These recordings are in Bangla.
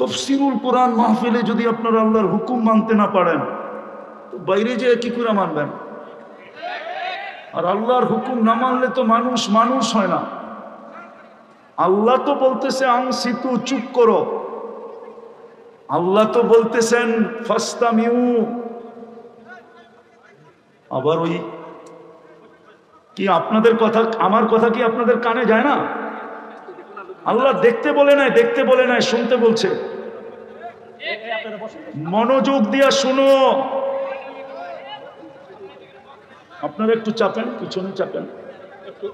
তফসিরুল কোরআন মাহফিলে যদি আপনারা আল্লাহর হুকুম মানতে না পারেন তো বাইরে যেয়ে কি করে মানবেন? আর আল্লাহর হুকুম না মানলে তো মানুষ মানুষ হয় না। আল্লাহ তো বলতেছে আনসিতু, চুপ করো। আল্লাহ তো বলতেছেন ফাস্তামিউ। আবার ওই কি আপনাদের কথা, আমার কথা কি আপনাদের কানে যায় না? আল্লাহ দেখতে বলে নাই, দেখতে বলে নাই, শুনতে বলছে। মনোযোগ দিয়া শুনো। আপনারা একটু চাপেন, পিছনে চাপেন।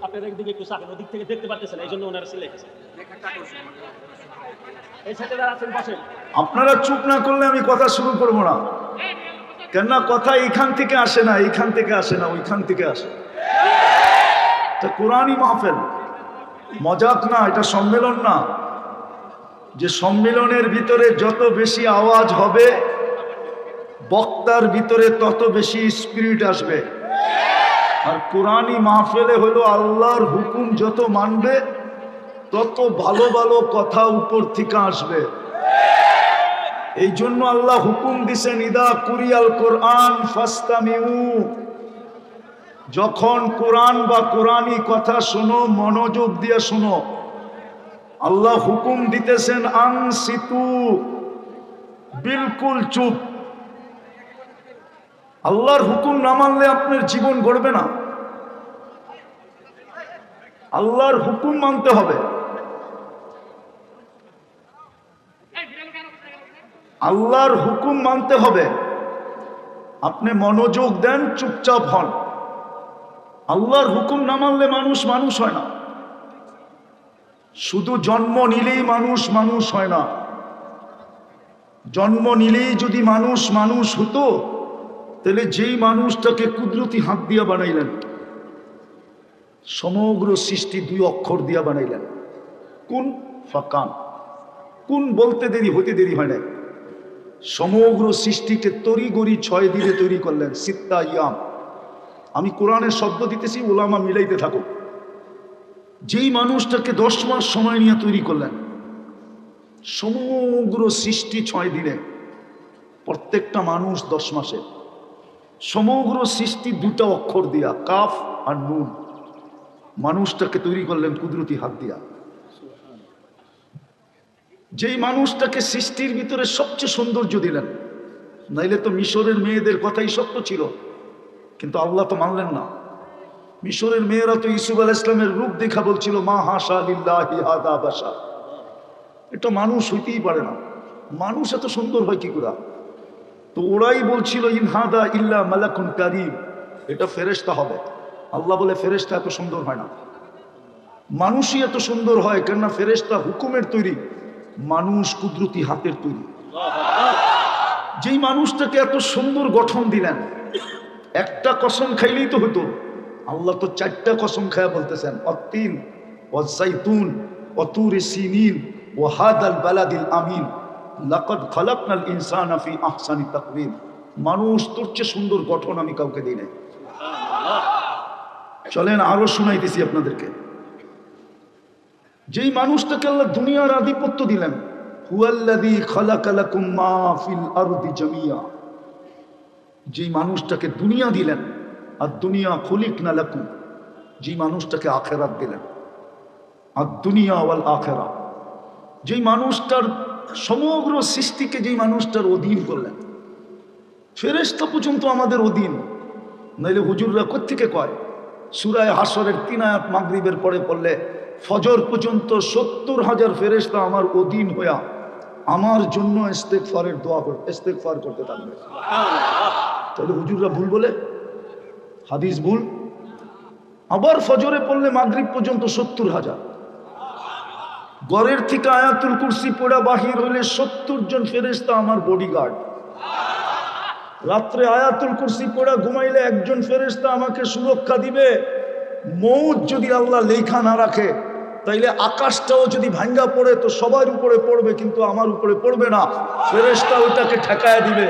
আপনারা একদিকে একটু চাপেন, ওদিক থেকে দেখতে পাচ্ছেন, এই জন্য ওনারা সিলেক্ট করেছেন। এই সাইডে যারা আছেন বসেন। আপনারা চুপ না করলে আমি কথা শুরু করবো না। কেননা কথা এইখান থেকে আসে না, এইখান থেকে আসে না, ওইখান থেকে আসে। এটা কোরআনই মাহফিল, মজাক না, এটা সম্মেলন না। যে সম্মেলনের ভিতরে যত বেশি আওয়াজ হবে বক্তার ভিতরে তত বেশি স্পিরিট আসবে। আর কোরআনই মাহফিলে হলো আল্লাহর হুকুম যত মানবে তত ভালো ভালো কথা উপর থেকে আসবে। এই জন্য আল্লাহ হুকুম দিছেন ইদা কুরিয়াল কোরআন ফাস্তামিউ। যখন কোরআন বা কোরআনী কথা শোনো মনোযোগ দিয়ে শোনো। আল্লাহ হুকুম দিতেছেন আনসিতু, বিলকুল চুপ। আল্লাহর হুকুম না মানলে আপনার জীবন গড়বে না। আল্লাহর হুকুম মানতে হবে। আল্লাহর হুকুম মানতে হবে। আপনি মনোযোগ দেন, চুপচাপ হন। আল্লাহর হুকুম না মানলে মানুষ মানুষ হয় না। শুধু জন্ম নিলেই মানুষ মানুষ হয় না। জন্ম নিলেই যদি মানুষ মানুষ হতো তাহলে যেই মানুষটাকে কুদরতি হাত দিয়া বানাইলেন, সমগ্র সৃষ্টি দুই অক্ষর দিয়া বানাইলেন, কুন ফাকান। কুন বলতে দেরি হতে দেরি হয় না। সমগ্র সৃষ্টিকে তড়িগড়ি 6 দিনে তৈরি করলেন, সিত্তা ইয়াম। আমি কোরআনের শব্দ দিতেছি, ওলামা মিলাইতে থাকো। যেই মানুষটাকে 10 মাস সময় নিয়ে তৈরি করলেন, সমগ্র সৃষ্টি 6 দিনে, প্রত্যেকটা মানুষ 10 মাসে। সমগ্র সৃষ্টি 2টা অক্ষর দিয়া, কাফ আর নুন। মানুষটাকে তৈরি করলেন কুদরতি হাত দিয়া। যেই মানুষটাকে সৃষ্টির ভিতরে সবচেয়ে সৌন্দর্য দিলেন, নাইলে তো মিশরের মেয়েদের কথাই সত্য ছিল, কিন্তু আল্লাহ তো মানলেন না। মিশরের মেয়েরা তো ইউসুফ আলাইহিস সালামের রূপ দেখা বলছিল মা হাসা লিল্লাহি হাদা বাশা। এটা মানুষ হইতেই পারে না, মানুষ এত সুন্দর হয় কি করে? তো ওরাই বলছিল ইন হাদা ইল্লা মালাকুন কারীম, এটা ফেরেশতা হবে। আল্লাহ বলে ফেরেশতা এত সুন্দর হয় না, মানুষই এত সুন্দর হয়। কেননা ফেরেশতা হুকুমের তৈরি, মানুষ কুদরতি হাতের তৈরি। যেই মানুষটাকে এত সুন্দর গঠন দিলেন, একটা কসম খাইলেই তো হতো। আল্লাহ তো 4টা কসম খায়া বলতেছেন অত্তিন ওয়াজ্জাইতুন ওয়াতুরি সিনিন ওয়া হাদাল বালাদিল আমিন লাকাদ খালাকনাল ইনসানা ফি আহসানি তাকওয়িম। মানুষ তোর চেয়ে সুন্দর গঠন আমি কাউকে দিই নাই। চলেন আরো শোনাইতেছি আপনাদেরকে। যেই মানুষটাকে আল্লাহ দুনিয়ার আধিপত্য দিলেন, হুয়াল্লাযী খালাকা লাকুম মা ফিল আরদি জামিয়া। যেই মানুষটাকে দুনিয়া দিলেন, আর দুনিয়া খুলিকনা লাকুম। যেই মানুষটাকে আখিরাত দিলেন, আর দুনিয়া ওয়াল আখিরা। যেই মানুষটার সমগ্র সৃষ্টিকে যেই মানুষটার অধীন করলেন, ফেরেশতা পর্যন্ত আমাদের অধীন। নাইলে হুজুররা কোত্থেকে কয় সূরা হাসরের 3 আয়াত মাগরিবের পরে পড়লে ফজর পর্যন্ত 70,000 ফেরেশতা আমার অধীন হইয়া আমার জন্য ইস্তেগফারের দোয়া করে ইস্তেগফার করতে থাকবে। তাহলে হুজুররা ভুল বলে? হাদিস ভুল? আবার ফজরে পড়লে মাগরিব পর্যন্ত 70,000। ঘরের থেকে আয়াতুল কুরসি পড়া বাহির হইলে 70 জন ফেরেশতা আমার বডিগার্ড। রাত্রে আয়াতুল কুরসি পড়া ঘুমাইলে একজন ফেরেশতা আমাকে সুরক্ষা দিবে। মৌত যদি আল্লাহ লেখা না রাখে তাইলে আকাশটাও যদি ভাঙ্গা পড়ে তো সবার উপরে পড়বে, কিন্তু আমার উপরে পড়বে না। ফেরেশতা ওটাকে ঠেকায় দিবে।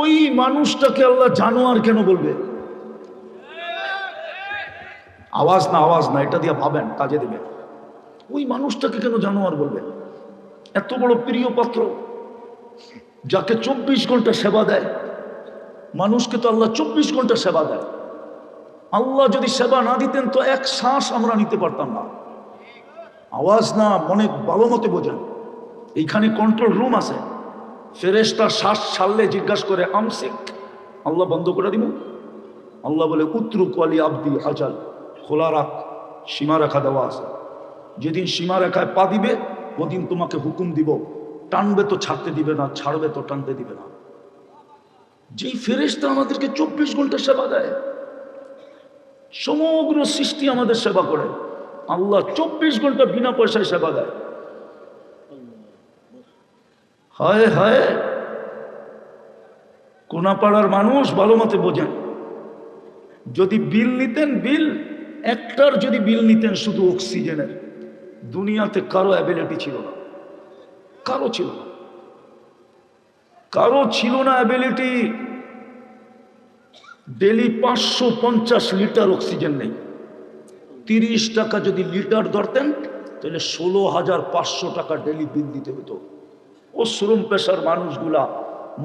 ওই মানুষটাকে আল্লাহ জানোয়ার কেন বলবে? আওয়াজ না, আওয়াজ না, এটা দিয়ে ভাবেন, কাজে দিবে। ওই মানুষটাকে কেন জানোয়ার বলবে? এত বড় প্রিয় পাত্র, যাকে 24 ঘন্টা সেবা দেয়। মানুষকে তো আল্লাহ 24 ঘন্টা সেবা দেয়। আল্লাহ যদি সেবা না দিতেন তো এক শ্বাস আমরা নিতে পারতাম না। আওয়াজ না, মনে ভালো মতে বোঝেন। এইখানে কন্ট্রোল রুম আছে, ফেরেশতা শ্বাস ছাড়লে জিজ্ঞাসা করে আমসিক, আল্লাহ বন্ধ করে দিব। আল্লাহ বলে উত্রুক ওয়ালি আব্দি আজাল, খোলা রাখ, সীমা রেখা দেওয়া আছে। যেদিন সীমা রেখায় পা দিবে ওদিন তোমাকে হুকুম দিব, টানবে তো ছাড়তে দিবে না, ছাড়বে তো টানতে দিবে না। যেই ফেরেশতা আমাদেরকে 24 ঘন্টা সেবা দেয়, সমগ্র সৃষ্টি আমাদের সেবা করে, আল্লাহ 24 ঘন্টা বিনা পয়সায় সেবা দেয়। হায় হায়, কোনাপাড়ার মানুষ ভালো মতে বোঝেন। যদি বিল নিতেন, বিল একটার যদি বিল নিতেন শুধু অক্সিজেনের, দুনিয়াতে কারো অ্যাবিলিটি ছিল না, কারো ছিল না, কারো ছিল না অ্যাবিলিটি। ডেলি 550 লিটার অক্সিজেন নেই। 30 টাকা যদি লিটার ধরতেন তাহলে 16,500 টাকা ডেলি বিল দিতে হতো। ও শ্রম পেশার মানুষগুলা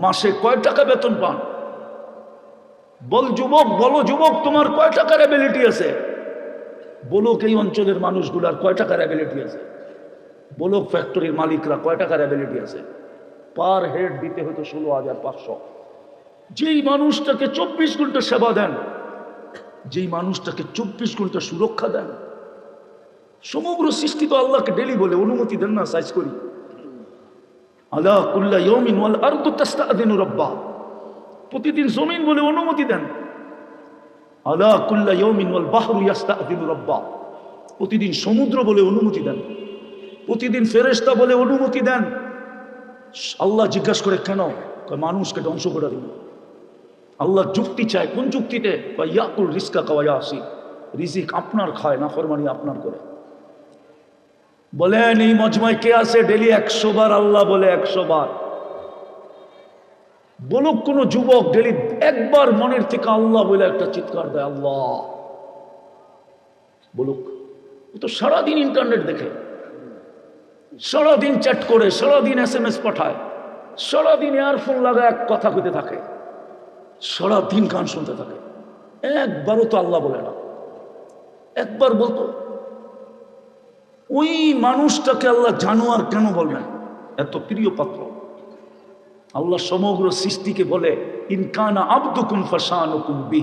মাসে কয় টাকা বেতন পান? বল যুবক, বলো যুবক, তোমার কয় টাকার অ্যাবিলিটি আছে? বলো এই অঞ্চলের মানুষগুলার কয় টাকার অ্যাবিলিটি আছে? বলো ফ্যাক্টরির মালিকরা কয় টাকার অ্যাবিলিটি আছে? পার হেড দিতে হতো 16,500। যেই মানুষটাকে 24 ঘন্টা সেবা দেন, যেই মানুষটাকে 24 ঘন্টা সুরক্ষা দেন, সমগ্র সৃষ্টি তো আল্লাহকে ডেলি বলে অনুমতি দেন না, সাইজ করি আলা কুল্লা ইয়াউমিন ওয়াল আরদু তাস্তাযিনু রাব্বা, প্রতিদিন জমিন বলে অনুমতি দেন। আলা কুল্লা ইয়াউমিন ওয়াল বাহরু ইয়াস্তাযিনু রাব্বা, প্রতিদিন সমুদ্র বলে অনুমতি দেন, প্রতিদিন ফেরেশতা বলে অনুমতি দেন। আল্লাহ জিজ্ঞাসা করে কেন? মানুষকে ধ্বংস করে দিন। আল্লাহ যুক্তি চায়, কোন যুক্তিতে? ইয়াকুল রিজকা কাওয়ায়াসি, রিজিক আপনার খায়, না ফরমানি আপনার করে। বলেন এই মজমায় কে আছে ডেলি 100 বার আল্লাহ বলে? 100 বার বলুক কোন যুবক, ডেলি একবার মনের থেকে আল্লাহ বলে একটা চিৎকার দেয়, আল্লাহ বলুক। ও তো সারাদিন ইন্টারনেট দেখে, সারাদিন চ্যাট করে, সারাদিন SMS পাঠায়, সারাদিন ইয়ারফোন লাগায় এক কথা কইতে থাকে, সারাদিন গান শুনতে থাকে, একবারও তো আল্লাহ বলে না। একবার বলতো। ওই মানুষটাকে আল্লাহ জানোয়ার কেন বলবেন? এত প্রিয় পাত্র। আল্লাহ সমগ্র সৃষ্টিকে বলে ইনকানা আবদুকুম ফাশানুকুম বি।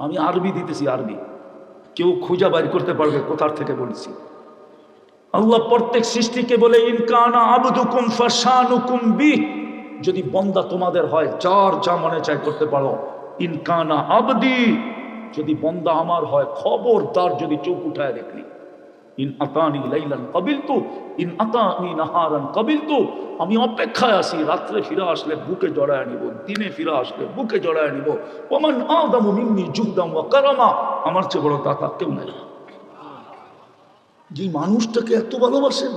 আমি আরবি দিতেছি, আরবি, কেউ খুঁজা বাইর করতে পারবে কোথার থেকে বলছি। আল্লাহ প্রত্যেক সৃষ্টিকে বলে ইনকানা আবদুকুম ফাশানুকুম বি, যদি বন্দা তোমাদের হয় যার যা মনে চায় করতে পারো। ইনকানা আবদি, যদি বন্দা আমার হয় খবরদার যদি চোখ উঠায় দেখলি। ইন আতানি লাইলান কাবিলতু ইন আতানি নাহারান কাবিলতু, আমি অপেক্ষায় আছি, রাত্রে ফিরে আসলে বুকে জড়ায় নিব, দিনে ফিরে আসলে বুকে জড়ায় নিব। ওমান আদামু মিন্নি জুহদাম ওয়া কারামা, আমার চেয়ে বড় দাতা কেউ নাই। যে মানুষটাকে এত ভালোবাসেন,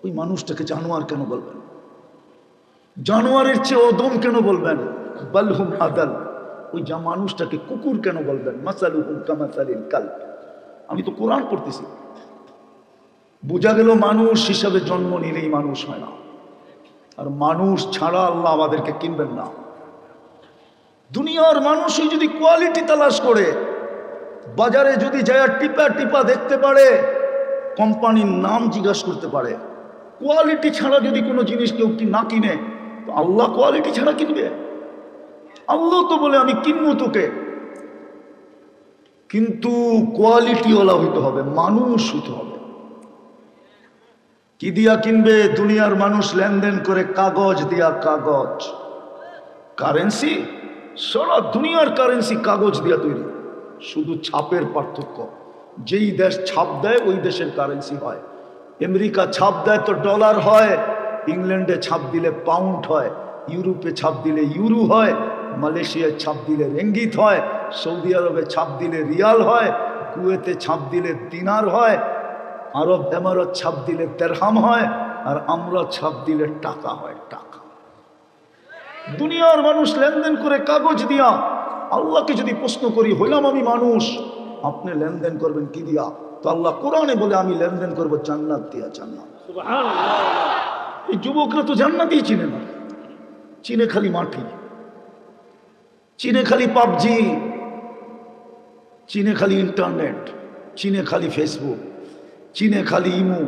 ওই মানুষটাকে জানোয়ার কেন বলবেন? জানোয়ারের চেয়ে অদম কেন বলবেন? বালহুম আদাল, ওই যা মানুষটাকে কুকুর কেন বলবেন? মাসালুহুম কামাসালিল কালব। আমি তো কোরআন পড়তেছি, বোঝা গেল মানুষ হিসাবে জন্ম নিলেই মানুষ হয় না, আর মানুষ ছাড়া আল্লাহ আমাদেরকে কিনবেন না। দুনিয়ার মানুষই যদি কোয়ালিটি তালাশ করে, বাজারে যদি যায় টিপা টিপা দেখতে পারে, কোম্পানির নাম জিজ্ঞাসা করতে পারে, কোয়ালিটি ছাড়া যদি কোনো জিনিস কেউ না কিনে, তো আল্লাহ কোয়ালিটি ছাড়া কিনবে? আল্লাহ তো বলে আমি কিনবো তোকে, কিন্তু কোয়ালিটিওয়ালা হইতে হবে, মানুষ হইতে হবে। কি দিয়া কিনবে? দুনিয়ার মানুষ লেনদেন করে কাগজ দিয়া, কাগজ, কারেন্সি। সারা দুনিয়ার কারেন্সি কাগজ দিয়া তৈরি, শুধু ছাপের পার্থক্য। যেই দেশ ছাপ দেয় ওই দেশের কারেন্সি হয়। আমেরিকা ছাপ দেয় তো ডলার হয়, ইংল্যান্ডে ছাপ দিলে পাউন্ড হয়, ইউরোপে ছাপ দিলে ইউরো হয়, মালয়েশিয়ায় ছাপ দিলে রেঙ্গিত হয়, সৌদি আরবে ছাপ দিলে রিয়াল হয়, কুয়েতে ছাপ দিলে দিনার হয়, আরব এমারত ছাপ দিলে দিরহাম হয়, আর আমরা ছাপ দিলে টাকা হয়, টাকা। দুনিয়ার মানুষ লেনদেন করে কাগজ দিয়া। আল্লাহকে যদি প্রশ্ন করি, হইলাম আমি মানুষ, আপনি লেনদেন করবেন কি দিয়া? তো আল্লাহ কোরআনে বলে আমি লেনদেন করবো জান্নাত দিয়া, জান্নাত। সুবহানাল্লাহ। এই যুবকরা তো জান্নাতই চিনে না, চিনে খালি মাটি, চিনে খালি পাবজি, চিনে খালি ইন্টারনেট, চিনে খালি ফেসবুক, চিনে খালি ইমো,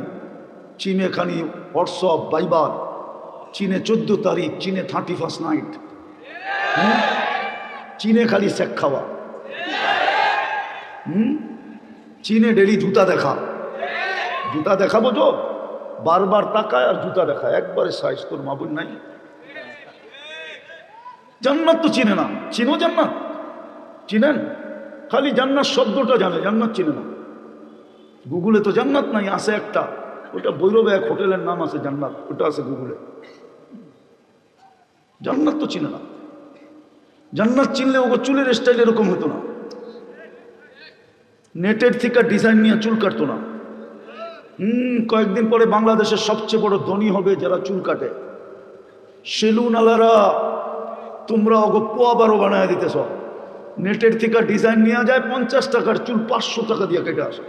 চিনে খালি হোয়াটসঅ্যাপ, ভাইবার, চিনে 14 তারিখ, চিনে 31 নাইট, চিনে খালি শেক খাওয়া, চীনে ডেলি জুতা দেখা, জুতা দেখাবো তো বারবার তাকায় আর জুতা দেখায়, একবারে সাইজ তোর মাবুন নাই। জান্নাত তো চিনে না, চিনো জান্নাত? চিনেন? খালি জান্নাত শব্দটা জানে, জান্নাত চিনে না। গুগলে তো জান্নাত নাই, আছে একটা, ওটা বৈরবে এক হোটেলের নাম আছে জান্নাত, ওটা আছে গুগলে। জান্নাত তো চিনে না। জান্নাত চিনলে ওকে চুলের স্টাইল এরকম হতো না, নেটের থেকে ডিজাইন নিয়ে চুল কাটতো না। কয়েকদিন পরে বাংলাদেশের সবচেয়ে বড় ধনী হবে যারা চুল কাটে, সেলুন আলারা। তোমরা ওকে পোয়া বারো বানায় দিতেছ, নেটের থেকে ডিজাইন নিয়ে যায়, 50 টাকার চুল 500 টাকা দিয়ে কেটে আসে।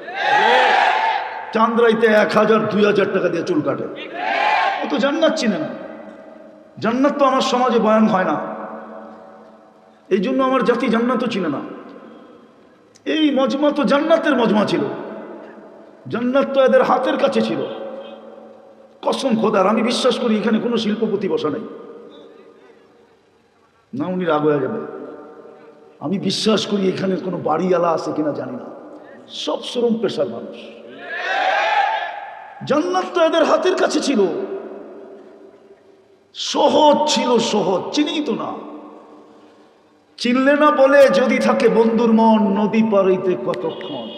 চান্দ্রাইতে 1000 2000 টাকা দিয়ে চুল কাটে। ও তো জান্নাত চিনে না। জান্নাত তো আমার সমাজে বয়ান হয় না, এই জন্য আমার জাতি জান্নাতও চিনে না। এই মজমা তো জান্নাতের মজমা ছিল, জান্নাত তো এদের হাতের কাছে ছিল। কসম খোদার, আমি বিশ্বাস করি এখানে কোনো শিল্পপতি বসা নেই, না উনি রাগ হয়ে যাবে। আমি বিশ্বাস করি এখানে কোনো বাড়িওয়ালা আছে কিনা জানি না, সব শ্রম পেশার মানুষ। জান্নাত তো এদের হাতের কাছে ছিল, সহজ ছিল, সহজ। চিনেই তো না, চিনলে না বলে যদি থাকে বন্ধুর মন, নদী পারিতে কতক্ষণ।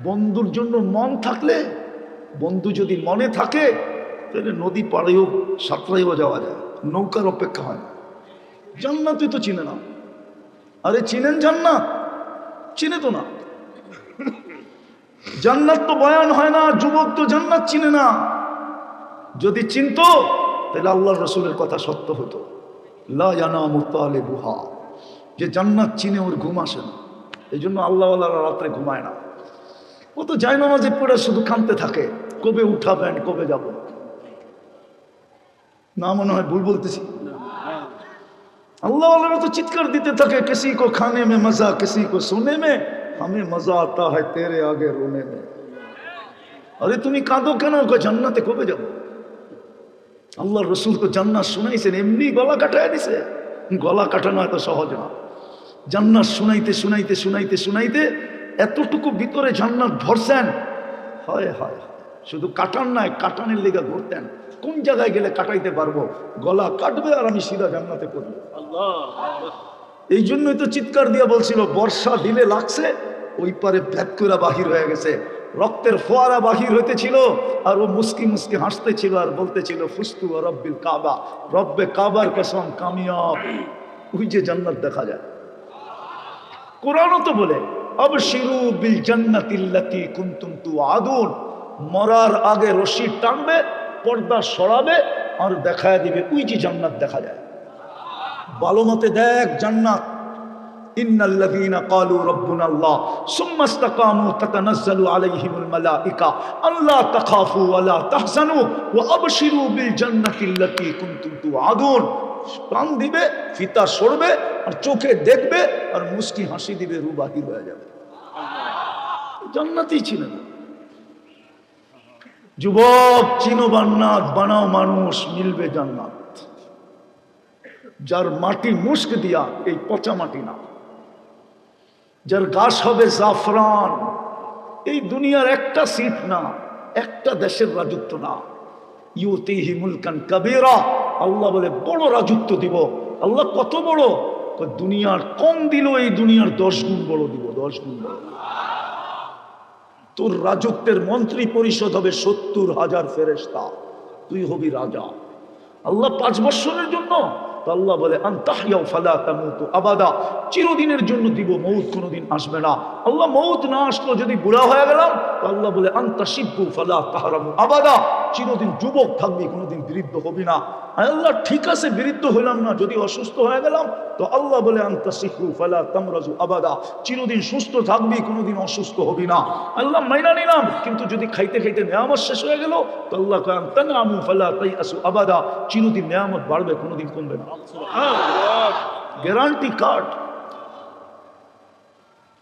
বন্ধুর জন্য মন থাকলে, বন্ধু যদি মনে থাকে, তাহলে নদী পাড়েও সাঁতরাইও যাওয়া যায়, নৌকার অপেক্ষা হয় না। জান্নাতই তো চিনে না। আরে চিনেন জান্নাত? চিনে তো না। জান্নাত তো বয়ান হয় না, যুবক তো জান্নাত চিনে না। যদি চিনতো তাহলে আল্লাহ রসুলের কথা সত্য হতো, লা ইয়ানামু তালিবুহা, যে জান্নাত চিনে ওর ঘুম আসে না। এই জন্য আল্লাহওয়ালারা রাত্রে ঘুমায় না। ও তো যায় নামাজে পড়ে শুধু কাঁদতে থাকে, কবে উঠাবেন, কবে যাব। না মনে হয় ভুল বলতেছি? আল্লাহওয়ালারা তো চিৎকার দিতে থাকে, কিসি কো খানে মে মজা, কিসি কো সোনে মে, হামে মজা আতা হয় তেরে আগে রোনে মে। আরে তুমি কাঁদো কেন? জান্নাতে কবে যাব? আল্লাহ রসুল তো জান্নাত শুনাইছেন, এমনি গলা কাটায় দিছে। গলা কাটানো এত সহজ না। জান্নাত শুনাইতে শুনাইতে শুনাইতে শুনাইতে এতটুকু ভিতরে জান্নাত ভরছেন। হয় হয়, শুধু কাটান নাই, কাটানের লেগে ঘুরতেন, কোন জায়গায় গেলে কাটাইতে পারবো, গলা কাটবে আর আমি সিধা জান্নাতে পড়বো। এই জন্যই তো চিৎকার দিয়া বলছিল, বর্ষা দিলে লাগছে, ওই পারে ভ্যাত করে বাহির হয়ে গেছে, রক্তের ফোয়ারা বাহির হইতেছিল, আর ও মুস্কি মুস্কি হাসতেছিল আর বলতেছিল, ফুস্তু রব্বিল কাবা, রব্বে কাবার কসম কামিয়াব। ওই যে জান্নাত দেখা যায়। কোরআনও তো বলে, আবশিরু বিল জান্নাতিল্লাতী কুনতুম তুআদুন। মরার আগে রশি টানবে, পর্দা সরাবে আর দেখায় দিবে, ওই যে জান্নাত দেখা যায়। ভালো মতে দেখ জান্নাত। ইন্নাল্লাযীনা ক্বালু রাব্বুনাল্লাহ সুম্মা ইসতাকামু তাতানাজ্জালু আলাইহিমুল মালায়েকা আল্লা তাখাফু ওয়া লা তাহজানু ওয়া আবশিরু বিল জান্নাতিল্লাতী কুনতুম তুআদুন। প্রাণ দিবে, ফিতা সরবে আর চোখে দেখবে আর মুস্কি হাসি দিবে, রূহ বাহির হয়ে যাবে। জান্নাতই ছিল না। যুবক চিনো জান্নাত, বানাও মানুষ, মিলবে জান্নাত। যার মাটি মুস্ক দিয়া, এই পচা মাটি না। যার গাছ হবে জাফরান, এই দুনিয়ার একটা সিট না, একটা দেশের রাজত্ব না। ইউতিহি মুলকান কাবীরা, আল্লাহ বলে বড় রাজত্ব দিব। আল্লাহ কত বড়? দুনিয়ার কম দিল, এই দুনিয়ার 10 গুণ বড় দিব, 10 গুণ বড়। তোর রাজত্বের মন্ত্রী পরিষদ হবে 70,000 ফেরেশতা, তুই হবি রাজা। আল্লাহ 5 বছরের জন্য, তো আল্লাহ বলে আনতাহইয়াউ ফালা তামুতু আবাদা, চিরদিনের জন্য দিব, মউত কোনোদিন আসবে না। আল্লাহ মউত না আসলো, যদি বুড়া হয়ে গেলাম, তো আল্লাহ বলে আনতাশিব্বু ফালা তাহরামু আবাদা, চিরদিন যুবক থাকবি, কোনোদিন বৃদ্ধ হবি না। আল্লাহ ঠিক আছে বিরুদ্ধ হইলাম না, যদি অসুস্থ হয়ে গেলাম তো আল্লাহ বলে আনতা সিহু ফালা তামরাজু আবাদা, চিরদিন সুস্থ থাকবি, কোনোদিন অসুস্থ হবি না। আল্লাহ মাইনা নিলাম, কিন্তু যদি খাইতে খাইতে নেয়ামত শেষ হয়ে গেল তো আল্লাহ কয় তানআমু ফালা তাইআসু আবাদা, চিরদিন নেয়ামত বাড়বে, কোনোদিন কমবে না। Guarantee card.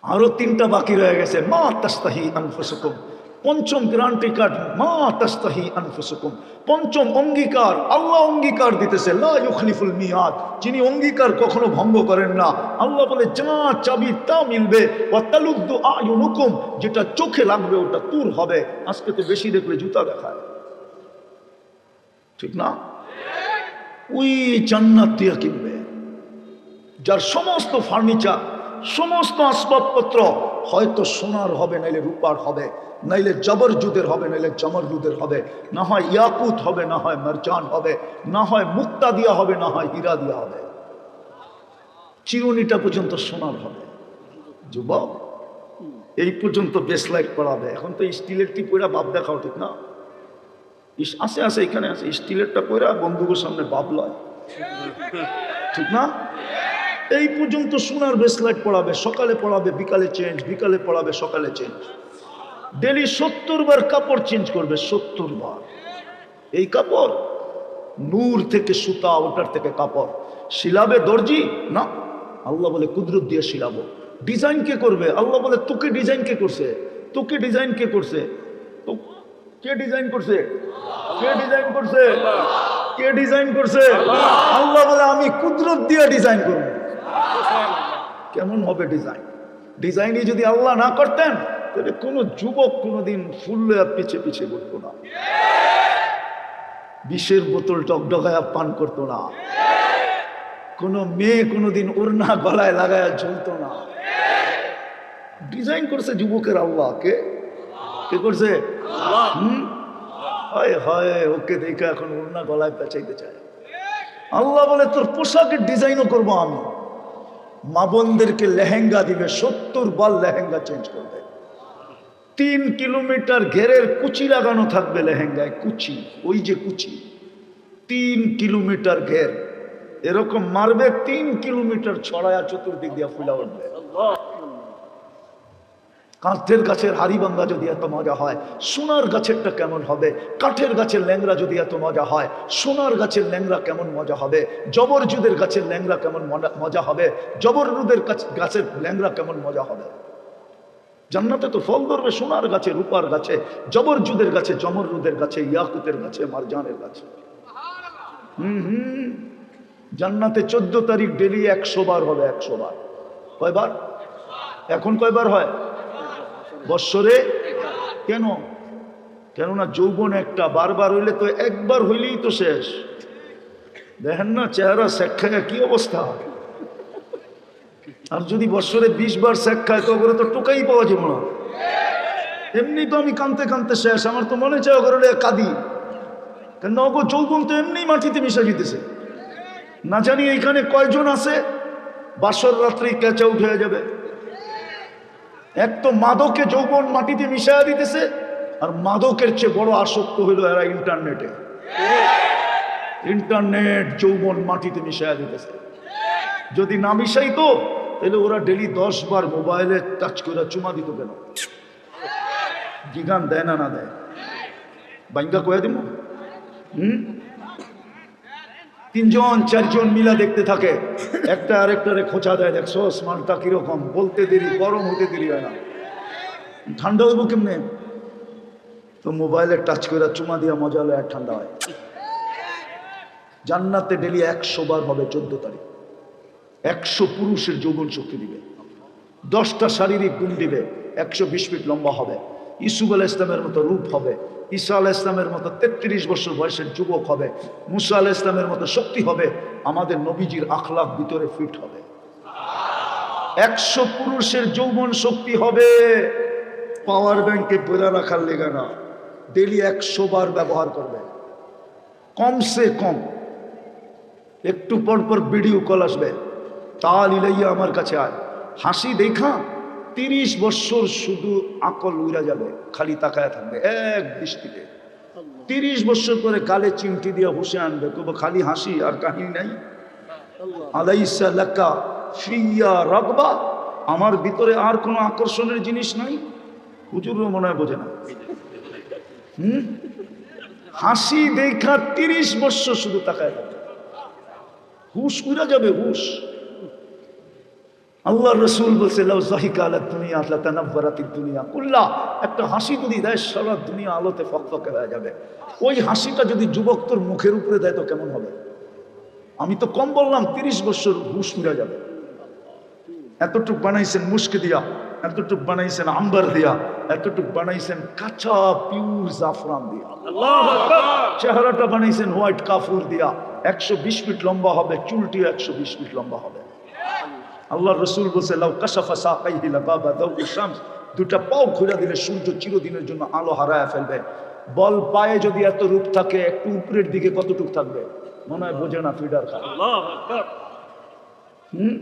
আরো 3টা বাকি রয়ে গেছে। মা তাস্তাহি আনফুসুকুম, পঞ্চম গ্যারান্টি কার্ড, মা তাস্তাহি আনফুসুকুম। পঞ্চম অঙ্গীকার, আল্লাহ অঙ্গীকার দিতেছে, লা ইউখলিফুল মিয়াদ, যিনি অঙ্গীকার কখনো ভঙ্গ করেন না। আল্লাহ বলে যা চাবি তা মিলবে। ওয়া তালুদ্দু আয়ুনুকুম, যেটা চোখে লাগবে ওটা তুর হবে। আজকে তো বেশি দেখলে জুতা দেখায়, ঠিক না? ওই জান্নাত দিয়ে কিনবে, যার সমস্ত ফার্নিচার, সমস্ত আসবাবপত্র হয়তো সোনার হবে, নাইলে রূপার হবে, নাইলে জবরজুদের হবে, নাইলে জমরজুদের হবে, না হয় ইয়াকুত হবে, না হয় মারজান হবে, না হয় মুক্তা দিয়া হবে, না হয় হীরা দিয়া হবে, চিরুনিটা পর্যন্ত সোনার হবে। যুবক, এই পর্যন্ত বেসলাইট পড়াবে। এখন তো স্টিলের টি পয়রা বাপ দেখাও, ঠিক না? আছে আছে, এখানে আছে, স্টিলেরটা পয়রা বন্ধুকের সামনে বাপ লয়, ঠিক না? এই পর্যন্ত সোনার ব্রেসলেট পড়াবে, সকালে পড়াবে বিকালে চেঞ্জ, বিকালে পড়াবে সকালে চেঞ্জ। ডেলি 70 বার কাপড় চেঞ্জ করবে, 70 বার। এই কাপড় নূর থেকে সুতা, ওটার থেকে কাপড়। শিলাবে দর্জি না, আল্লাহ বলে কুদরত দিয়ে শিলাবো। ডিজাইন কে করবে? আল্লাহ বলে তোকে ডিজাইন কে করছে? তোকে ডিজাইন কে করছে? তো কে ডিজাইন করছে? কে ডিজাইন করছে? কে ডিজাইন করছে? আল্লাহ বলে আমি কুদরত দিয়ে ডিজাইন করব। কেমন হবে ডিজাইন? ডিজাইনই যদি আল্লাহ না করতেন তাহলে কোনো যুবক কোনোদিন ফুললে পিছে পিছে ঘুরতো না, বিষের বোতল টকডকায়া পান করতো না, কোনো মেয়ে কোনোদিন ওড়না গলায় লাগায়া ঝুলতো না। ডিজাইন করছে যুবকের আল্লাহ। কে কে করছে? হায় হায়, ওকে দেখে এখন ওড়না গলায় পেঁচাইতে চায়। আল্লাহ বলে তোর পোশাকের ডিজাইনও করবো আমি। মা বোনদেরকে লেহেঙ্গা দিবে, 70 বার লেহেঙ্গা চেঞ্জ করবে। 3 কিলোমিটার ঘেরের কুচি লাগানো থাকবে লেহেঙ্গায়, কুচি, ওই যে কুচি, 3 কিলোমিটার ঘের এরকম মারবে, 3 কিলোমিটার ছড়ায়া চতুর্দিক দিয়ে ফুলা উঠবে। কাঠের গাছের হাড়িভাঙ্গা যদি এত মজা হয়, সোনার গাছেরটা কেমন হবে? কাঠের গাছের ল্যাংড়া যদি এত মজা হয়, সোনার গাছের ল্যাংড়া কেমন মজা হবে? জবরজুদের গাছের ল্যাংড়া কেমন মজা হবে? জবরজুদের গাছের ল্যাংড়া কেমন মজা হবে? জান্নাতে তো ফল ধরবে সোনার গাছে, রূপার গাছে, জবরজুদের গাছে, জমরজুদের গাছে, ইয়াকুতের গাছে, মারজানের গাছে। জান্নাতে 14 তারিখ ডেলি 100 বার হবে, 100 বার। কয়বার? এখন কয়বার হয়? বৎসরে। কেন? কেননা যৌবন একটা, বারবার হইলে তো, একবার হইলেই তো শেষ। দেখেন না চেহারা শেখ খায় কি অবস্থা। আর যদি বৎসরে 20 বার শেখ খায় তো ওগুলো তো টোকাই পাওয়া যাবে না। এমনি তো আমি কানতে কানতে শেষ, আমার তো মনে চায় ওগুলো কাঁদি, কেন ওগো যৌবন তো এমনি মাটিতে মিশে যেতেছে। না জানি এইখানে কয়জন আছে বাসর রাত্রি কেঁচা উঠে যাবে। এক তো মাদকে যৌবন মাটিতে মিশাইয়া দিতেছে, আর মাদকের চেয়ে বড় আসক্ত হইল এরা ইন্টারনেটে। ইন্টারনেট যৌবন মাটিতে মিশাইয়া দিতেছে। যদি না মিশাইতো তাহলে ওরা ডেলি 10 বার মোবাইলে টাচ করে চুমা দিত। কেন? জিগান দেয় না, না দেয়? বাইঙ্গা কয়ে দিব। 3 জন 4 জন মিলা দেখতে থাকে, একটা আরেকটারে খোঁচা দেয়, দেখছো মানটা কিরকম, বলতে দেরি, গরম হতে দেরি হয় না, ঠান্ডা হইব কেমনে? তো মোবাইলে টাচ করে চুমা দিয়া মজা হলে ঠান্ডা হয়। জান্নাতে ডেলি 100 বার হবে 14 তারিখ। 100 পুরুষের যৌবন শক্তি দিবে, 10টা শারীরিক গুণ দিবে, 120 ফিট লম্বা হবে, ইসুফ আলাইহিস ইসলামের মতো রূপ হবে, ঈসা আলাইহিস ইসলামের মতো 33 বছর বয়সের যুবক হবে, মুসা আলাইহিস ইসলামের মতো শক্তি হবে, আমাদের নবীজির আখলাক ভিতরে ফিট হবে। 100 পুরুষের যৌবন শক্তি হবে, পাওয়ার ব্যাংকে পড়ে রাখার লেগে না, ডেলি 100 বার ব্যবহার করবে। কমসে কম একটু পর পর ভিডিও কল আসবে, তাল ইলাইয়া আমার কাছে আয়, হাসি দেখা 30 বছর শুধু আকল উড়া যাবে, খালি তাকায় থাকবে এক দৃষ্টিতে। 30 বছর পরে গালে চিমটি দিয়ে হুশে আনবে, তবু খালি হাসি আর কাহিনী নাই। আলাইসা লাকা ফিয়া রাগবা, আমার ভিতরে আর কোনো আকর্ষণের জিনিস নাই। হুজুরও মনে হয় বোঝে না। হাসি দেখা 30 বছর শুধু তাকায় থাকে, হুশ উড়া যাবে হুশ। আল্লাহ রসুল বলছে লাউ যাহিকা আলা দুনিয়া লাতানাব্বারাতিদ দুনিয়া কুল্লা, একটা হাসি যদি দেয় সারা দুনিয়া আলোতে ফকফকে হয়ে যাবে। ওই হাসিটা যদি যুবক তোর মুখের উপরে দেয় তো কেমন হবে? আমি তো কম বললাম, 30 বছর হুশ উড়া যাবে। এতটুক বানাইছেন মুস্ক দিয়া, এতটুক বানাইছেন আম্বার দিয়া, এতটুক বানাইছেন কাঁচা পিওর জাফরান দিয়া, চেহারাটা বানাইছেন হোয়াইট কাফুর দিয়া। 120 ফিট লম্বা হবে, চুলটিও 120 ফিট লম্বা হবে। আল্লাহ রসুল বলছে লাউ কাশাফা সাকাইহি লাগাবা দাউ শামস, দুটা পাও খুলে দিলে সূর্য চিরদিনের জন্য আলো হারায় ফেলবে। বল পায়ে যদি এত রূপ থাকে, একটু উপরের দিকে কতটুক থাকবে? মনে হয় বোঝে না, ফিডার খায়।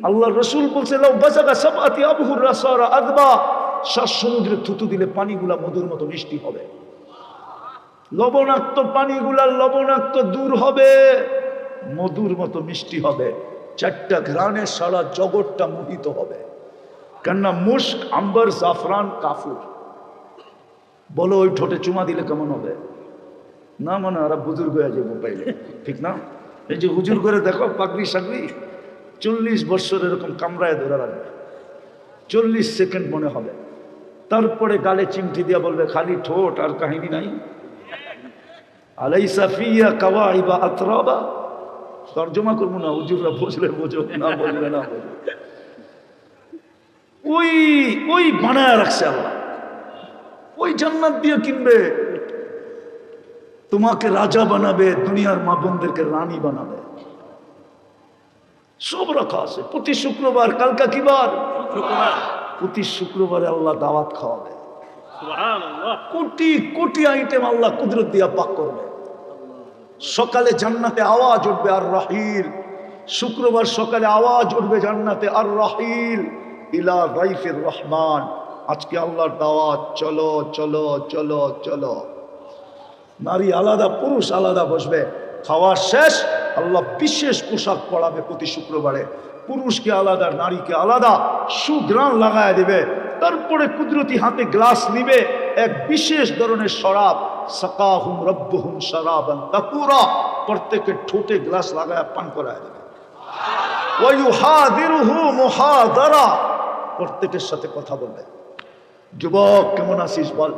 আল্লাহ রসুল বলছে লাউ বাসাগা সাবআতি আবহুর রাসারা আদবা, 7 সমুদ্রে থুতু দিলে পানিগুলা মধুর মতো মিষ্টি হবে। লবণাক্ত পানিগুলা লবণাক্ত দূর হবে, মধুর মতো মিষ্টি হবে। 4টা ঘ্রাণে সারা জগৎটা মোহিত হবে। কেননা মুস্ক, আম্বার, জাফরান, কাফুর। বলো ওই ঠোঁটে চুমা দিলে কেমন হবে? না মানে ওরা বুজুর্গ হয়ে যাবো পাইলে, ঠিক না? এই যে হুজুর করে দেখো পাগড়ি সাগড়ি, 40 বছর এরকম কামরায় ধরে রাখবে, 40 সেকেন্ড মনে হবে। তারপরে গালে চিমটি দিয়ে বলবে খালি ঠোঁট আর কাহিনী নাই। আলাইসা ফিয়া কাওয়াইবা আতরাবা, তর্জমা করবো না, হুজুররা বুঝলে বোঝো, না বুঝলে না বোঝো। ওই ওই বানায় রাখছে আল্লাহ, ওই জান্নাত দিয়ে কিনবে। তোমাকে রাজা বানাবে, দুনিয়ার মা বোনদেরকে রানী বানাবে, সব রাখা আছে। প্রতি শুক্রবার, কালকা কি বার? প্রতি শুক্রবারে আল্লাহ দাওয়াত খাওয়াবে। কোটি কোটি আইটেম আল্লাহ কুদরত দিয়া পাক করবে। সকালে জান্নাতে আওয়াজ উঠবে আর রাহিল, শুক্রবার সকালে আওয়াজ উঠবে জান্নাতে আর রাহিল ইলা রাইফির রহমান, আজকে আল্লাহর দাওয়াত, চলো চলো চলো চলো। নারী আলাদা, পুরুষ আলাদা বসবে। খাওয়া শেষ, আল্লাহ বিশেষ পোশাক পরাবে প্রতি শুক্রবারে, পুরুষকে আলাদা, নারীকে আলাদা, সুঘ্রাণ লাগায় দেবে। তারপরে কুদরতি হাতে গ্লাস নিবে, এক বিশেষ ধরনের শরাব, সাকাহুম রব্বুহুম শারাবান তাকুরা, প্রত্যেকের ঠোঁটে গ্লাস লাগায় পান করায় দেবে। ওয়া ইউহাদিরুহু মুহাদারা, প্রত্যেকের সাথে কথা বলবে। যুবক কেমন আছিস বল,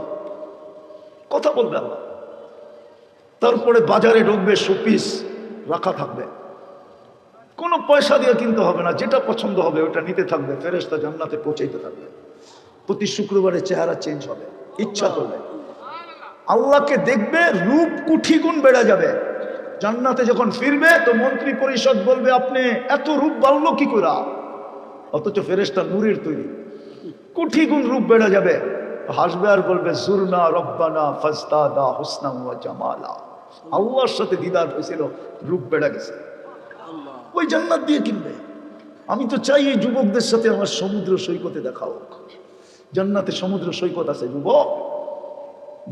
কথা বলবে আল্লাহ। তারপরে বাজারে ঢুকবে, শোপিস রাখা থাকবে, কোনো পয়সা দিয়ে কিনতে হবে না, যেটা পছন্দ হবে ওটা নিতে থাকবে, ফেরেশতা জান্নাতে পৌঁছাইতে থাকবে। প্রতি শুক্রবারে চেহারা চেঞ্জ হবে, ইচ্ছা করবে। আল্লাহকে দেখবে, রূপ কোটি গুণ বেড়ে যাবে। জান্নাতে যখন ফিরবে তো মন্ত্রী পরিষদ বলবে আপনি এত রূপ বাড়লো কি করে? অথচ ফেরেশতা নূরের তৈরি, কোটি গুণ রূপ বেড়ে যাবে। হাসবে আর বলবে জুরনা রব্বানা ফাজদাদা হুসনা ওয়া জামালা, আল্লাহর সাথে দিদার হয়েছিল, রূপ বেড়ে গেছে। ওই জান্নাত দিয়ে কিনবে। আমি তো চাই এই যুবকদের সাথে আমার সমুদ্র সৈকতে দেখা হোক। জান্নাতে সমুদ্র সৈকত আছে যুবক,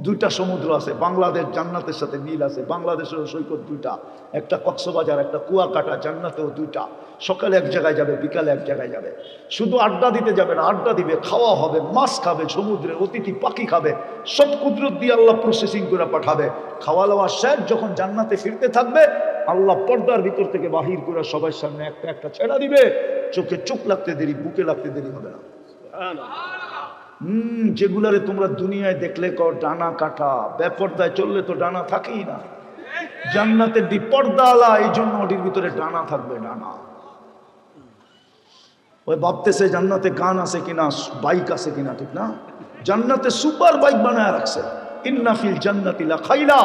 2টা সমুদ্র আছে। বাংলাদেশ জান্নাতের সাথে মিল আছে, বাংলাদেশের সৈকত 2টা, একটা কক্সবাজার, একটা কুয়াকাটা। জান্নাতেও 2টা। সকালে এক জায়গায় যাবে, বিকালে এক জায়গায় যাবে। শুধু আড্ডা দিতে যাবে না, আড্ডা দিবে, খাওয়া হবে, মাছ খাবে, সমুদ্রে অতিথি পাখি খাবে, সব কুদরত দিয়ে আল্লাহ প্রসেসিং করে পাঠাবে। খাওয়া দাওয়া শেষ, যখন জান্নাতে ফিরতে থাকবে আল্লাহ পর্দার ভিতর থেকে বাহির করে সবার সামনে একটা একটা ছেড়া দিবে। চোখে চোখ লাগতে দেরি, বুকে লাগতে দেরি হবে না। যেগুলারে তোমরা দুনিয়ায় দেখলে কর ডানা কাটা, বেপর্দায় চললে তো ডানা থাকেই না। জান্নাতের পর্দা আলা, এই জন্য ওটির ভিতরে ডানা থাকবে, ডানা। ওই ভাবতেছে জান্নাতে গান আছে কিনা, বাইক আছে কিনা, ঠিক না? জান্নাতে সুপার বাইক বানায় রাখছে। ইন্না ফিল জান্নাতি লাখাইলা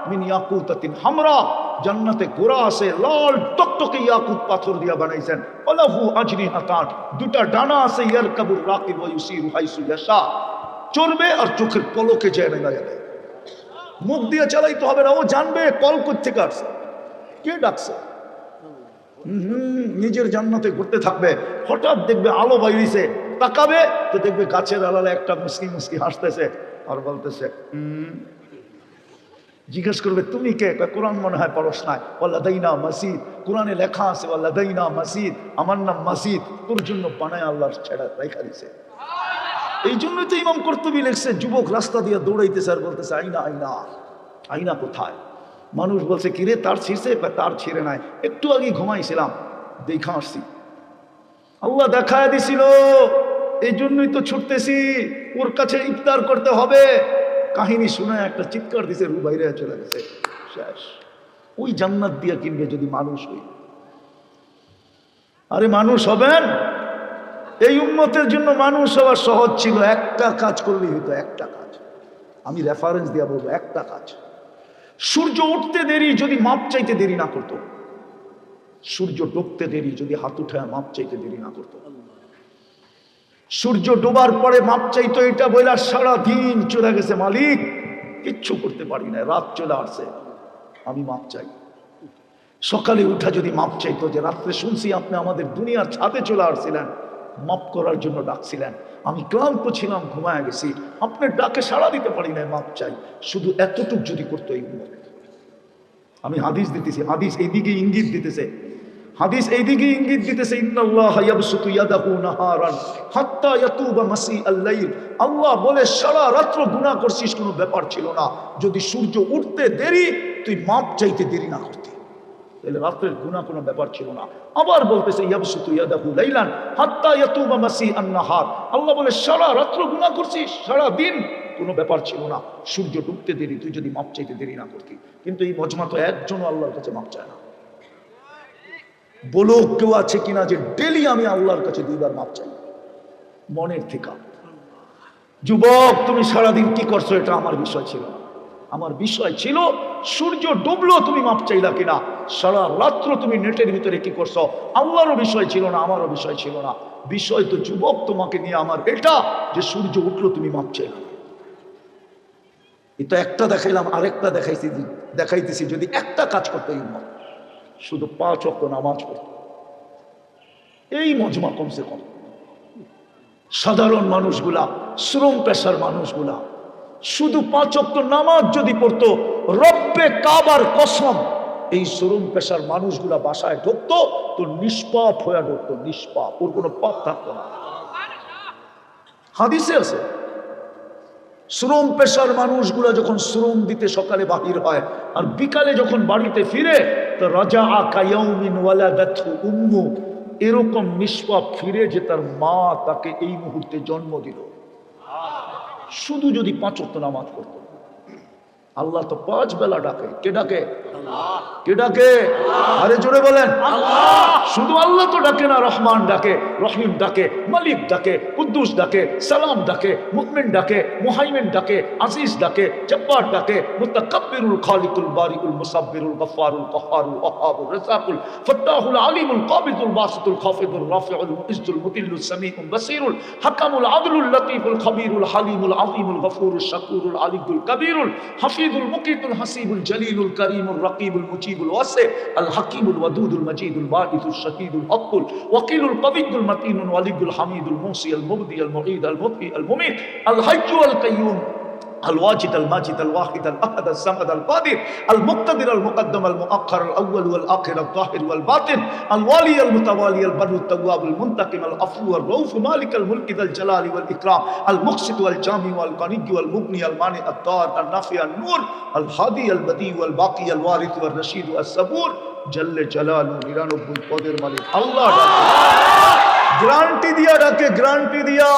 মিন ইয়াকুতাতিন হামরা, জান্নাতে ঘোড়া আছে, লাল টকটকে ইয়াকুত পাথর দিয়া বানাইছেন। ওয়ালাহু আজনিহাতান, 2টা ডানা আছে। ইয়ারকাবুর রাকিব ওয়া ইউসিরু হাইসু ইয়াশা, চড়বে আর চোখের পলকে যায় নেমে যাবে। মুখ দিয়ে চালাইতে হবে না, ও জানবে কল কোত্থেকে আসছে, কে ডাকছে। নিজের জান্নাতে ঘুরতে থাকবে। হঠাৎ দেখবে আলো বাইরেছে, তাকাবে তো দেখবে গাছের আড়ালে একটা মুসকি মুসকি হাসতেছে আর বলতেছে জিজ্ঞেস করবে তুমি কে? কয়, কোরআন মনে হয় পড়স নাই। ওয়াল্লাদাইনা মাসিদ, কোরআনে লেখা আছে ওয়াল্লাদাইনা মাসিদ, আমার নাম মাসিদ, তোর জন্য বানায় আল্লাহর ছেড়া রেখা দিছে। এই জন্যই তো ইমাম কর্তুবী লিখছে, যুবক রাস্তা দিয়ে দৌড়াইতেছে আর বলতেছে আইনা আইনা, আইনা কোথায়? মানুষ বলছে কিরে তার ছিঁড়ছে? তার ছিঁড়ে নাই, একটু আগে ঘুমাইছিলাম দেখা আসছি। আল্লাহ দেখায় দিছিল, এই জন্যই তো ছুটতেছি, ওর কাছে ইফতার করতে হবে। কাহিনী শুনে একটা চিৎকার দিছে, রু বাইরে চলে গেছে, শেষ। ওই জান্নাত দিয়া কিনবে যদি মানুষ হই। আরে মানুষ হবেন, এই উম্মতের জন্য মানুষ হওয়া সহজ ছিল। একটা কাজ করলেই হতো, একটা কাজ। আমি রেফারেন্স দিয়া বলবো, একটা কাজ। সূর্য উঠতে দেরি যদি মাপ চাইতে দেরি না করতো, সূর্য ডুবতে দেরি যদি হাত উঠায় মাপ চাইতে দেরি না করতো, সূর্য ডোবার পরে মাপ চাইতো, এটা বইলা সারা দিন চলে গেছে, মালিক কিচ্ছু করতে পারি না, রাত চলে আসছে, আমি মাপ চাই। সকালে উঠা যদি মাপ চাইতো, যে রাত্রে শুনছি আপনি আমাদের দুনিয়ার ছাদে চলে আসছিলেন, মাপ করার জন্য ডাকছিলেন, আমি ক্লান্ত ছিলাম, ঘুমায় গেছি, আপনার ডাকে সাড়া দিতে পারি না, মাপ চাই। শুধু এতটুক যদি করতো এই উম্মত। আমি হাদিস দিতেছি, হাদিস এইদিকে ইঙ্গিত দিতেছে, হাদিস এইদিকে ইঙ্গিত দিতেছে, ইন্নাল্লাহা ইয়াবসুতু ইয়াদাহু নাহারান হাত্তা ইয়াতুবা মাসিআল লাইল। আল্লাহ বলে সারা রাত্র গুনাহ করছিস, কোনো ব্যাপার ছিল না, যদি সূর্য উঠতে দেরি তুই মাপ চাইতে দেরি না করতি, তাহলে রাত্রের গুনাহ কোনো ব্যাপার ছিল না। আবার বলতেছে ইয়াবসুতু ইয়াদাহু লাইলান হাত্তা ইয়াতুবা মাসিআন নাহার। আল্লাহ বলে সারা রাত্র গুনাহ করছিস, সারা দিন কোনো ব্যাপার ছিল না, সূর্য ডুবতে দেরি তুই যদি মাপ চাইতে দেরি না করতি। কিন্তু এই মজমা তো একজনও আল্লাহর কাছে মাপ চায় না। বলো কেউ আছে কিনা যে ডেলি আমি আল্লাহর কাছে 2 বার মাপ চাই মনের থেকে? যুবক তুমি সারাদিন কি করছো, এটা আমার বিষয় ছিল না। আমার বিষয় ছিল সূর্য ডুবলো তুমি মাপ চাইলা কিনা, সারা রাত্র তুমি নেটের ভিতরে কি করছো, আল্লাহরও বিষয় ছিল না, আমারও বিষয় ছিল না। বিষয় তো যুবক তোমাকে নিয়ে আমার এটা, যে সূর্য উঠলো তুমি মাপ চাইলা। এটা একটা দেখাইলাম, আরেকটা দেখাইতেছি, যদি একটা কাজ করতে শুধু 5 ওয়াক্ত নামাজ পড়ত এই মজমা, কমসে কম সাধারণ মানুষগুলা, শ্রম পেশার মানুষগুলা শুধু 5 ওয়াক্ত নামাজ যদি পড়তো, রব্বে কাবার কসম, এই শ্রম পেশার মানুষগুলা বাসায় ঢুকতো তো নিষ্পাপ হয়ে ঢুকতো, নিষ্পাপ, ওর কোনো পাপ থাকতো না। হাদিসে আছে, শ্রম পেশার মানুষগুলা যখন শ্রম দিতে সকালে বাহির হয় আর বিকালে যখন বাড়িতে ফিরে, তো রাজা আকায়াউমিন ওয়ালাদাতহু উম্মু, এরকম নিষ্পাপ ফিরে যে তার মা তাকে এই মুহূর্তে জন্ম দিল, শুধু যদি 5 ওয়াক্ত নামাজ পড়তো। আল্লাহ তো 5 বেলা ডাকে, কে ডাকে? কে ডাকে? আরে জোরে বলেন। শুধু আল্লাহ তো ডাকে না, রহমান ডাকে, রহিম ডাকে, মালিক ডাকে, কুদ্দুস ডাকে, সালাম ডাকে, মুমিন ডাকে, মুহাইমিন ডাকে, আজিজ ডাকে, জব্বার ডাকে, মুতাকাব্বিরুল খালিকুল বারিউল মুসাব্বিরুল গফফারুল কহ্হারুল ওয়াহাবুর রাযাকুল ফাত্তাহুল আলিমুল কাবিদুল বাসিতুল খাফিদুর রাফিউল মুইজ্জুল মুতিল্লুস সামিউল বাসিরুল হাকামুল আদলুল লতীফুল খবীরুল হালিমুল আযীমুল গফুরুশ শাকুরুল আলিয়ুল কবীরুল হাফিজুল মুকিতুল হাসিবুল জলিলুল করিমুল রকিবুল মুজিবুল ওয়াসি আল হাকিমুল ওয়াদুদুল মজিদুল বাঈসুল শাহীদুল হকুল ওয়াকিলুল কবিয়ুল মতিনুল ওয়ালিয়ুল হামিদুল মুসি আল মুবদি আল মুঈদ আল মুতহি আল মুমিত আল হাজ্জু আল কাইয়ুম الواجد الماجد الواحد الأحد الصمد القادر المقتدر المقدم المؤخر الأول والآخر الظاهر والباطن الوالي المتوالي البر التواب المنتقم العفو الرؤوف مالك الملك ذا الجلال والإكرام المقسط والجامع والغني والمغني المانع الضار النافع النور الهادي البديع والباقي الوارث والرشيد والصبور جل جلاله 99 পদের মালিক আল্লাহ গ্যারান্টি দিয়া ডাকে, গ্যারান্টি দিয়া,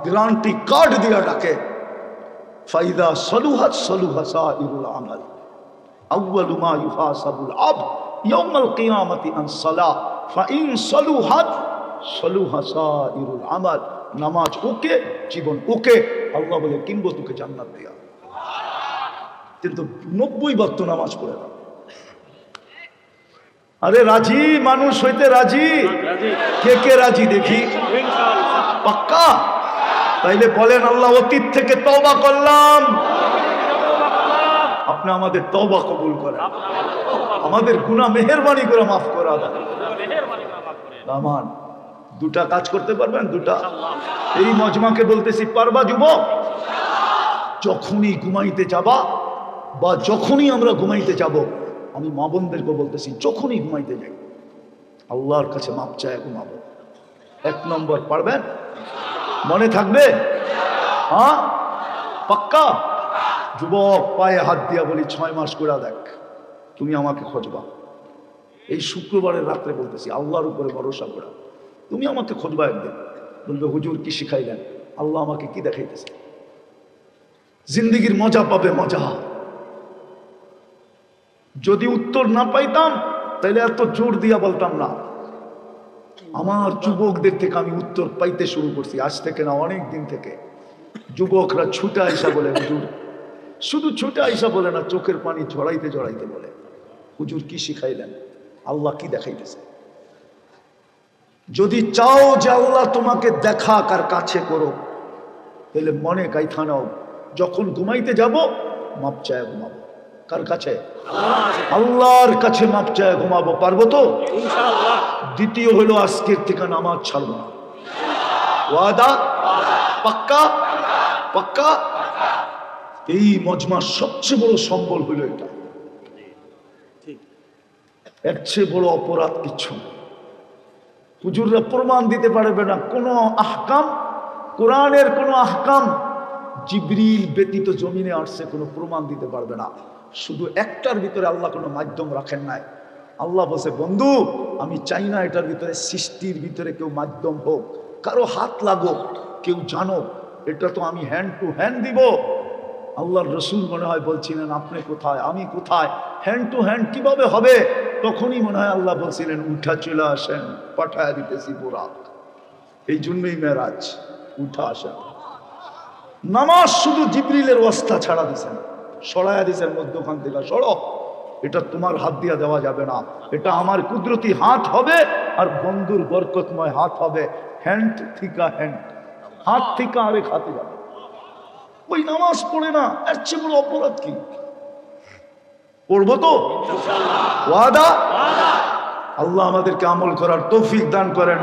গ্যারান্টি কার্ড দিয়া ডাকে। ফাইদা সলুহাত সলুহা সাইরুল আমাল, আউয়ালু মা ইউহাসাবুল আবদ ইয়াউমাল কিয়ামাতি আন সালাহ ফাইন সলুহাত সলুহা সাইরুল আমাল। নামাজ ওকে, জীবন ওকে, আল্লাহ বলে কিনবো তোকে জান্নাত দিয়া। কিন্তু 90 ওয়াক্ত নামাজ পড়ে না। আরে রাজি মানুষ হইতে রাজি? কে কে রাজি দেখি? পাক্কা? তাইলে বলেন আল্লাহ অতীত থেকে তওবা করলাম, আপনি আমাদের তওবা কবুল করেন, আমাদের গুনাহ মেহেরবানি করে মাফ করা দেন। রহমান 2টা কাজ করতে পারবেন? 2টা। এই মজমাকে বলতেছি, পারবা যুবক? যখনই ঘুমাইতে যাবা বা যখনই আমরা ঘুমাইতে যাব, আমি মা বোনদেরকে বলতেছি, যখনই ঘুমাইতে যাই আল্লাহর কাছে মাপ চায় ঘুমাবো। 1 নম্বর পারবেন? মনে থাকবে? হ্যাঁ, পাক্কা? যুবক পায়ে হাত দিয়া বলি, 6 মাস করে দেখ, তুমি আমাকে খোঁজবা। এই শুক্রবারের রাত্রে বলতেছি, আল্লাহর উপরে ভরসা করা, তুমি আমাকে খোঁজবা একদিন। বলবে হুজুর কি শিখাইলেন? আল্লাহ আমাকে কি দেখাইতেছে? জিন্দিগির মজা পাবে, মজা। যদি উত্তর না পাইতাম তাহলে এত জোর দিয়া বলতাম না। আমার যুবকদের থেকে আমি উত্তর পাইতে শুরু করছি, আজ থেকে না, অনেক দিন থেকে। যুবকরা ছুটে আইসা বলে হুজুর, শুধু ছুটে আইসা বলে না, চোখের পানি ঝরাইতে ঝরাইতে বলে হুজুর কি শিখাইলেন, আল্লাহ কি দেখাইতেছে। যদি চাও যে আল্লাহ তোমাকে দেখাক আর কাছে করো, তাহলে মনে গাইথা নাও, যখন ঘুমাইতে যাব মাপ চায় ঘুমাবো। কার কাছে? আল্লাহর কাছে মাপ চায় ঘুমাবো। পারবো তো? ইনশাআল্লাহ। দ্বিতীয় হলো, আজকের থেকে নামাজ ছাড়বো না। ওয়াদা? পাক্কা? পাক্কা? এই মজমার সবচেয়ে বড় সম্বল হলো এটা। ঠিক। এর চেয়ে বড় অপরাধ কিছু না। হুজুররা প্রমাণ দিতে পারবে না কোন আহকাম, কোরআনের কোন আহকাম জিবরিল ব্যতীত জমিনে আসছে, কোনো প্রমাণ দিতে পারবে না। শুধু একটার ভিতরে আল্লাহ কোনো মাধ্যম রাখেন নাই। আল্লাহ বলছে, বন্ধু আমি চাই না এটার ভিতরে, সৃষ্টির ভিতরে কেউ মাধ্যম হোক, কারো হাত লাগুক, কেউ জানো, এটা তো আমি হ্যান্ড টু হ্যান্ড দিব। আল্লাহর রসুল মনে হয় বলছিলেন, আপনি কোথায়, আমি কোথায়, হ্যান্ড টু হ্যান্ড কিভাবে হবে? তখনই মনে হয় আল্লাহ বলছিলেন, উঠা চলে আসেন, পাঠায় দিতেছি বুরাক। এই জন্যই মেরাজ, উঠা আসেন। নামাজ শুধু জিবরিলের ওয়াস্তা ছাড়া দিছেন, সরাইয়া দিছেন মধ্যখান থেকে, সরো, এটা তোমার হাত দিয়া দেওয়া যাবে না, এটা আমার কুদরতি হাত হবে, আর বন্ধুর বরকতময় হাত হবে। হ্যান্ড থিকা হ্যান্ড, হাত থেকে আরেক হাতে যাবে। ওই নামাজ পড়ে না, এর চেয়ে বড় অপরাধ কি? পড়বো তো? ওয়াদা? আল্লাহ আমাদেরকে আমল করার তৌফিক দান করেন।